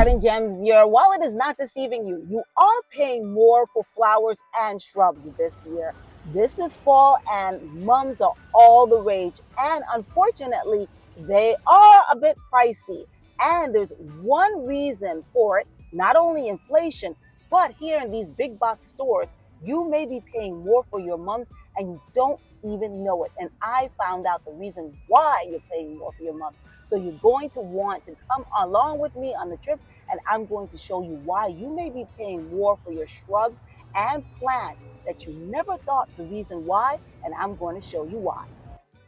Garden Gems, your wallet is not deceiving you. You are paying more for flowers and shrubs this year. This is fall and mums are all the rage. And unfortunately, they are a bit pricey. And there's one reason for it, not only inflation, but here in these big box stores, you may be paying more for your mums and you don't even know it. And I found out the reason why you're paying more for your mums. So you're going to want to come along with me on the trip, and I'm going to show you why you may be paying more for your shrubs and plants that you never thought the reason why, and I'm going to show you why.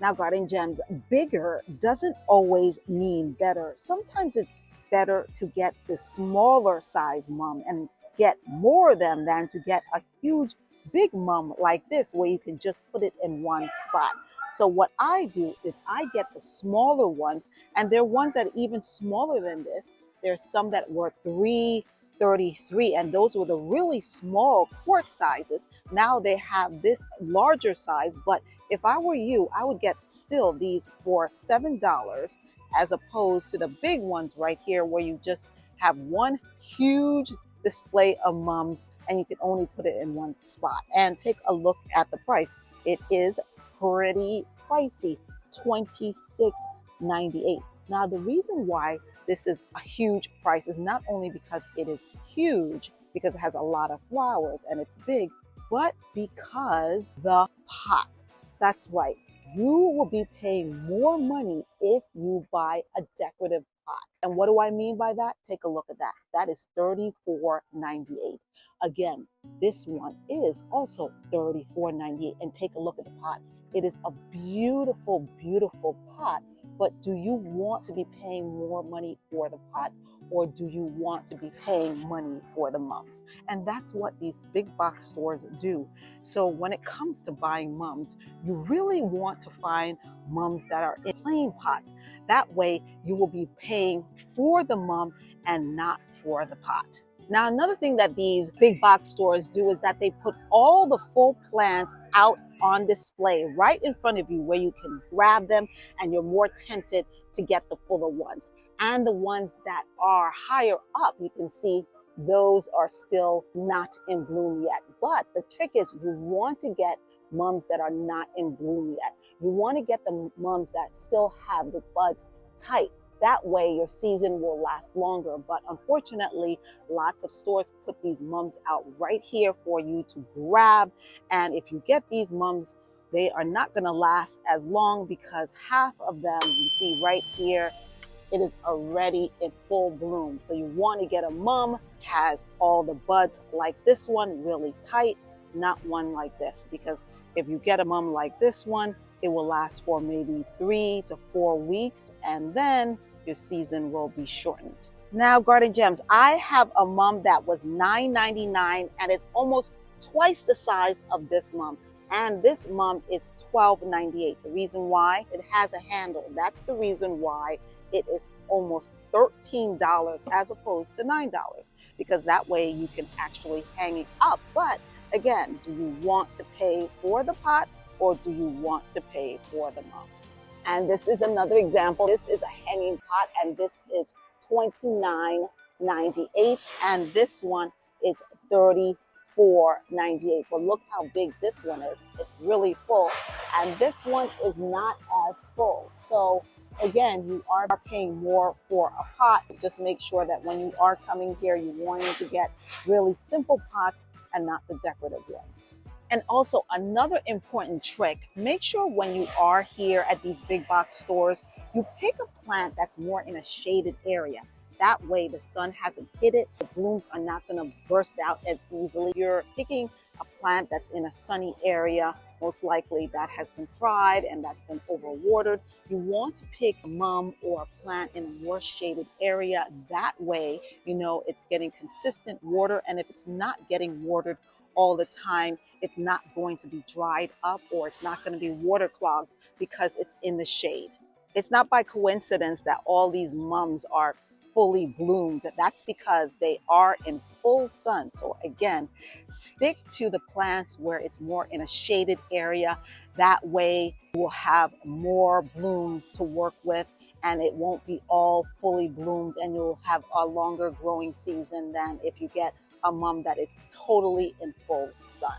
Now, Garden Gems, bigger doesn't always mean better. Sometimes it's better to get the smaller size mum and get more of them than to get a huge big mum like this where you can just put it in one spot. So what I do is I get the smaller ones, and there are ones that are even smaller than this. There's some that were 333, and those were the really small quart sizes. Now they have this larger size, but if I were you, I would get still these for $7 as opposed to the big ones right here where you just have one huge display of mums and you can only put it in one spot. And take a look at the price. It is pretty pricey, $26.98. Now the reason why this is a huge price is not only because it is huge, because it has a lot of flowers and it's big, but because the pot. That's right. You will be paying more money if you buy a decorative pot. And what do I mean by that? Take a look at that. That is $34.98. Again, this one is also $34.98. And take a look at the pot. It is a beautiful, beautiful pot. But do you want to be paying more money for the pot, or do you want to be paying money for the mums? And that's what these big box stores do. So when it comes to buying mums, you really want to find mums that are in plain pots. That way you will be paying for the mum and not for the pot. Now, another thing that these big box stores do is that they put all the full plants out on display right in front of you where you can grab them and you're more tempted to get the fuller ones. And the ones that are higher up, you can see those are still not in bloom yet. But the trick is you want to get mums that are not in bloom yet. You want to get the mums that still have the buds tight. That way your season will last longer. But unfortunately, lots of stores put these mums out right here for you to grab. And if you get these mums, they are not going to last as long because half of them, you see right here, it is already in full bloom. So you want to get a mum has all the buds like this one really tight, not one like this. Because if you get a mum like this one, it will last for maybe 3 to 4 weeks, and then your season will be shortened. Now, Garden Gems, I have a mum that was $9.99 and it's almost twice the size of this mum. And this mum is $12.98. The reason why? It has a handle. That's the reason why it is almost $13 as opposed to $9, because that way you can actually hang it up. But again, do you want to pay for the pot or do you want to pay for the mum? And this is another example. This is a hanging pot and this is $29.98 and this one is $34.98. But look how big this one is. It's really full, and this one is not as full. So again, you are paying more for a pot. Just make sure that when you are coming here, you're wanting to get really simple pots and not the decorative ones. And also another important trick, make sure when you are here at these big box stores, you pick a plant that's more in a shaded area. That way the sun hasn't hit it. The blooms are not going to burst out as easily. You're picking a plant that's in a sunny area, most likely that has been fried and that's been overwatered. You want to pick a mum or a plant in a more shaded area. That way, you know, it's getting consistent water. And if it's not getting watered all the time, it's not going to be dried up or it's not going to be waterlogged because it's in the shade. It's not by coincidence that all these mums are fully bloomed. That's because they are in full sun. So again, stick to the plants where it's more in a shaded area. That way you will have more blooms to work with and it won't be all fully bloomed, and you'll have a longer growing season than if you get a mum that is totally in full sun.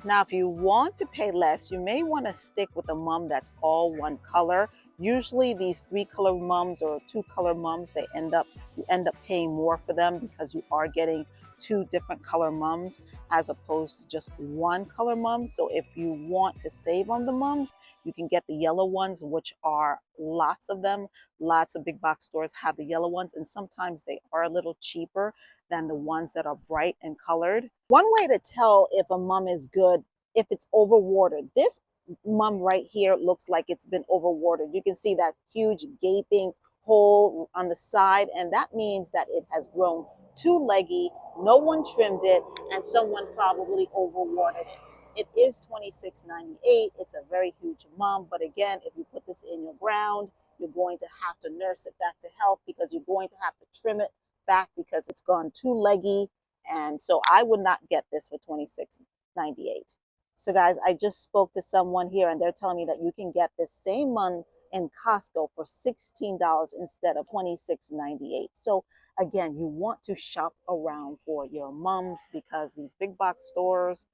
Now, if you want to pay less, you may want to stick with a mum that's all one color. Usually these 3-color mums or 2-color mums, you end up paying more for them because you are getting 2 different color mums as opposed to just 1-color mums. So if you want to save on the mums, you can get the yellow ones, which are lots of them. Lots of big box stores have the yellow ones, and sometimes they are a little cheaper than the ones that are bright and colored. One way to tell if a mum is good, if it's overwatered. This mum right here looks like it's been overwatered. You can see that huge gaping hole on the side, and that means that it has grown too leggy, no one trimmed it, and someone probably overwatered it. It is $26.98. It's a very huge mum, but again, if you put this in your ground, you're going to have to nurse it back to health because you're going to have to trim it back because it's gone too leggy. And so I would not get this for $26.98. So guys, I just spoke to someone here and they're telling me that you can get this same mum in Costco for $16 instead of $26.98. So again, you want to shop around for your mums because these big box stores,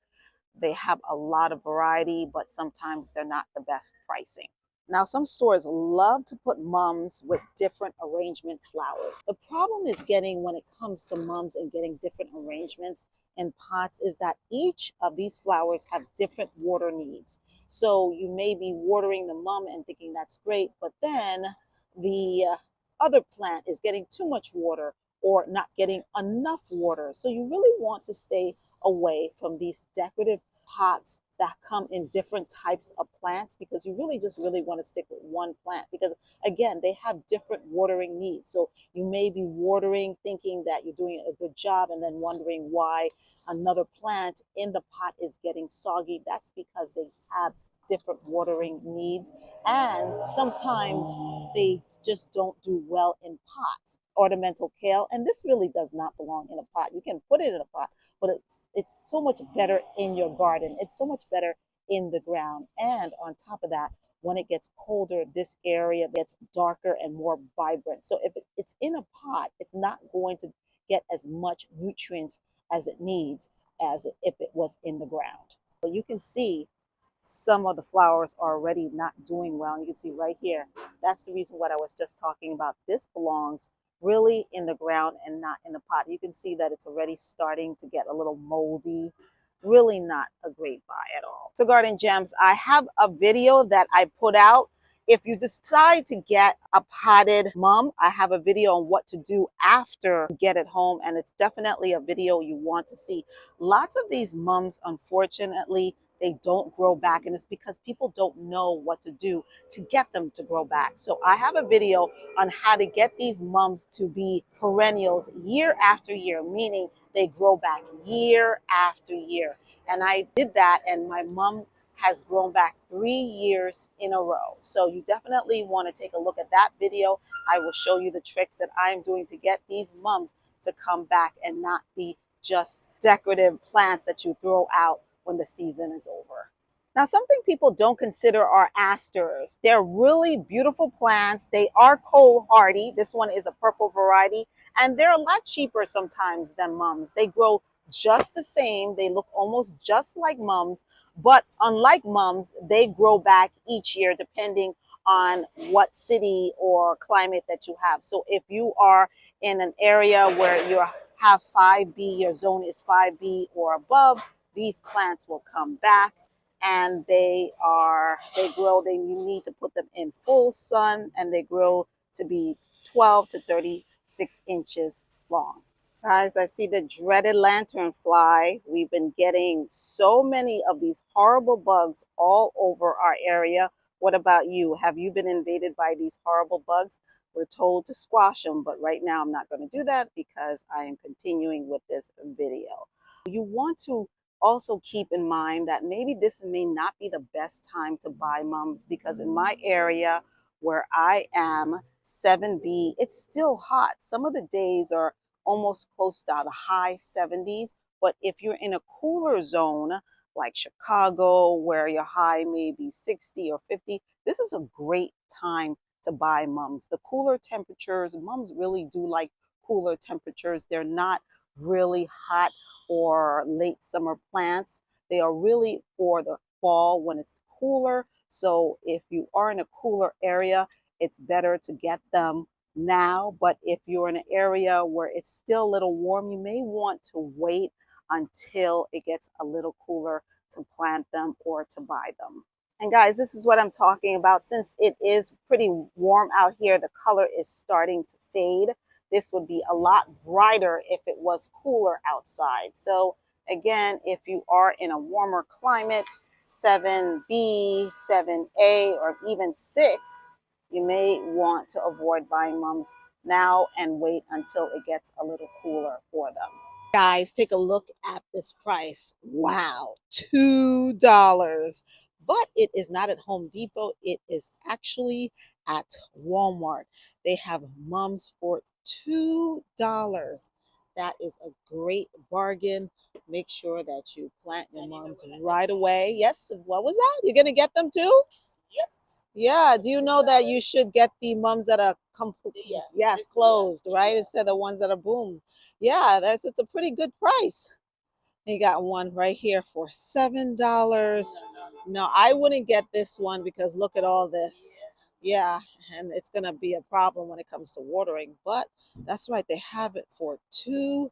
they have a lot of variety, but sometimes they're not the best pricing. Now, some stores love to put mums with different arrangement flowers. The problem is getting, when it comes to mums and getting different arrangements in pots, is that each of these flowers have different water needs. So you may be watering the mum and thinking that's great, but then the other plant is getting too much water or not getting enough water. So you really want to stay away from these decorative pots that come in different types of plants, because you really want to stick with one plant, because again, they have different watering needs. So you may be watering thinking that you're doing a good job and then wondering why another plant in the pot is getting soggy. That's because they have different watering needs, and sometimes they just don't do well in pots. Ornamental kale, and this really does not belong in a pot. You can put it in a pot, but it's so much better in your garden. It's so much better in the ground. And on top of that, when it gets colder, this area gets darker and more vibrant. So if it's in a pot, it's not going to get as much nutrients as it needs as if it was in the ground. But you can see some of the flowers are already not doing well. And you can see right here, that's the reason what I was just talking about. This belongs really in the ground and not in the pot. You can see that it's already starting to get a little moldy. Really not a great buy at all. So Garden Gems, I have a video that I put out. If you decide to get a potted mum, I have a video on what to do after you get it home, and it's definitely a video you want to see. Lots of these mums, unfortunately, they don't grow back, and it's because people don't know what to do to get them to grow back. So I have a video on how to get these mums to be perennials year after year, meaning they grow back year after year. And I did that, and my mum has grown back 3 years in a row. So you definitely want to take a look at that video. I will show you the tricks that I'm doing to get these mums to come back and not be just decorative plants that you throw out when the season is over. Now, something people don't consider are asters. They're really beautiful plants. They are cold hardy. This one is a purple variety, and they're a lot cheaper sometimes than mums. They grow just the same. They look almost just like mums, but unlike mums, they grow back each year depending on what city or climate that you have. So if you are in an area where you have 5B, your zone is 5B or above, these plants will come back, and you need to put them in full sun, and they grow to be 12 to 36 inches long. Guys, I see the dreaded lanternfly. We've been getting so many of these horrible bugs all over our area. What about you? Have you been invaded by these horrible bugs? We're told to squash them, but right now I'm not going to do that because I am continuing with this video. You want to also keep in mind that maybe this may not be the best time to buy mums, because in my area where I am, 7B, it's still hot. Some of the days are almost close to the high 70s. But if you're in a cooler zone like Chicago, where your high may be 60 or 50, this is a great time to buy mums. The cooler temperatures, mums really do like cooler temperatures. They're not really hot or late summer plants. They are really for the fall when it's cooler. So if you are in a cooler area, it's better to get them now. But if you're in an area where it's still a little warm, you may want to wait until it gets a little cooler to plant them or to buy them. And guys, this is what I'm talking about. Since it is pretty warm out here, the color is starting to fade. This would be a lot brighter if it was cooler outside. So again, if you are in a warmer climate, 7B, 7A, or even 6, you may want to avoid buying mums now and wait until it gets a little cooler for them. Guys, take a look at this price. Wow, $2. But it is not at Home Depot. It is actually at Walmart. They have mums for $2. That is a great bargain. Make sure that you plant your mums right away. Yes, what was that? You're going to get them too? Yeah. Do you know that you should get the mums that are completely, yes, closed, right? Instead of the ones that are boomed. Yeah, it's a pretty good price. You got one right here for $7. No, I wouldn't get this one because look at all this. Yeah, and it's gonna be a problem when it comes to watering, but that's right, they have it for $2.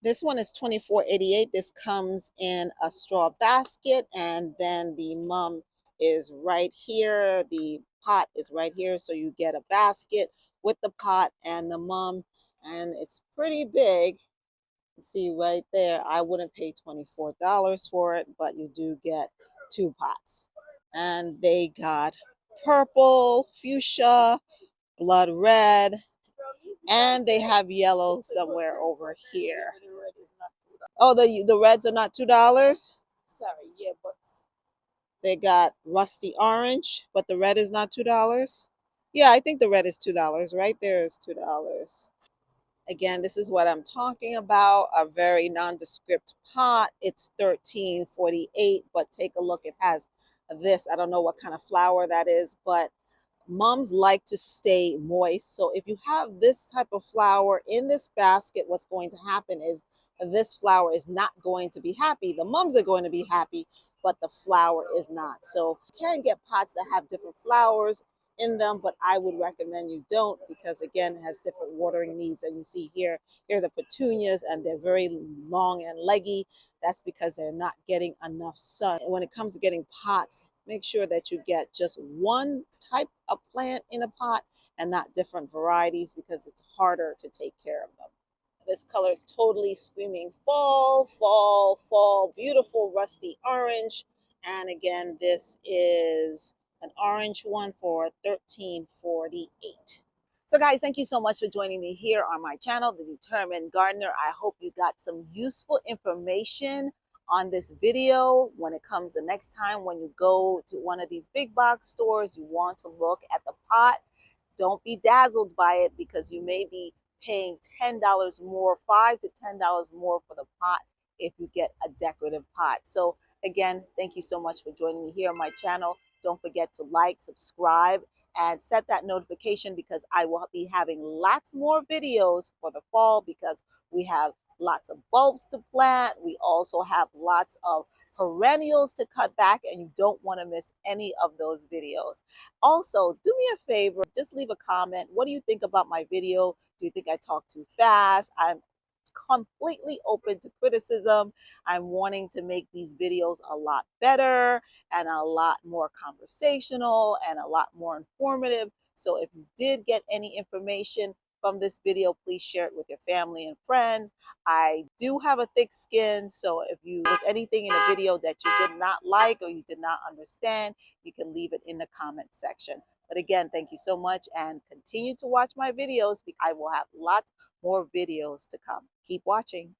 This one is $24.88. This comes in a straw basket, and then the mum is right here. The pot is right here, so you get a basket with the pot and the mum, and it's pretty big. See right there, I wouldn't pay $24 for it, but you do get 2 pots. And they got purple, fuchsia, blood red, and they have yellow somewhere over here. Oh, the reds are not $2? Sorry, yeah, but they got rusty orange, but the red is not $2? Yeah, I think the red is $2. Right there is $2. Again, this is what I'm talking about, a very nondescript pot. It's $13.48, but take a look. It has this. I don't know what kind of flower that is, but mums like to stay moist. So if you have this type of flower in this basket, what's going to happen is this flower is not going to be happy. The mums are going to be happy, but the flower is not. So you can get pots that have different flowers in them, but I would recommend you don't, because again, it has different watering needs. And you see here are the petunias, and they're very long and leggy. That's because they're not getting enough sun. And when it comes to getting pots, make sure that you get just one type of plant in a pot and not different varieties, because it's harder to take care of them. This color is totally screaming fall, fall, fall. Beautiful rusty orange. And again, this is an orange one for $13.48. So guys, thank you so much for joining me here on my channel, The Determined Gardener. I hope you got some useful information on this video. When it comes the next time when you go to one of these big box stores, you want to look at the pot. Don't be dazzled by it, because you may be paying $10 more, $5 to $10 more for the pot if you get a decorative pot. So again, thank you so much for joining me here on my channel. Don't forget to like, subscribe, and set that notification, because I will be having lots more videos for the fall, because we have lots of bulbs to plant. We also have lots of perennials to cut back, and you don't want to miss any of those videos. Also, do me a favor, just leave a comment. What do you think about my video? Do you think I talk too fast? I'm completely open to criticism. I'm wanting to make these videos a lot better and a lot more conversational and a lot more informative. So if you did get any information from this video, please share it with your family and friends. I do have a thick skin, so if was anything in a video that you did not like or you did not understand, you can leave it in the comment section. But again, thank you so much, and continue to watch my videos, because I will have lots more videos to come. Keep watching.